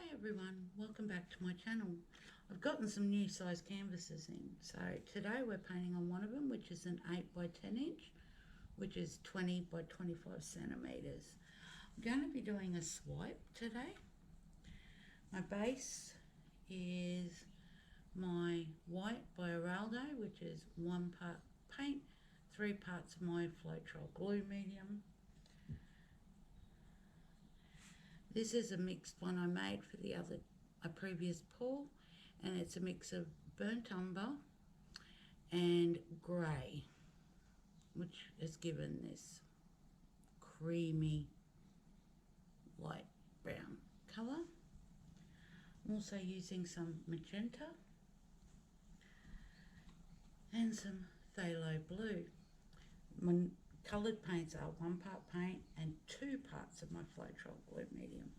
Hi everyone, welcome back to my channel. I've gotten some new size canvases in. So today we're painting on one of them, which is an 8 by 10 inch, which is 20 by 25 centimeters. I'm going to be doing a swipe today. My base is my white by Araldo, which is 1 part paint, 3 parts of my Floetrol glue medium. This is a mixed one I made for a previous pull, and it's a mix of burnt umber and grey, which has given this creamy light brown colour. I'm also using some magenta and some phthalo blue. My coloured paints are 1 part paint and 2 parts of my Floetrol glue medium.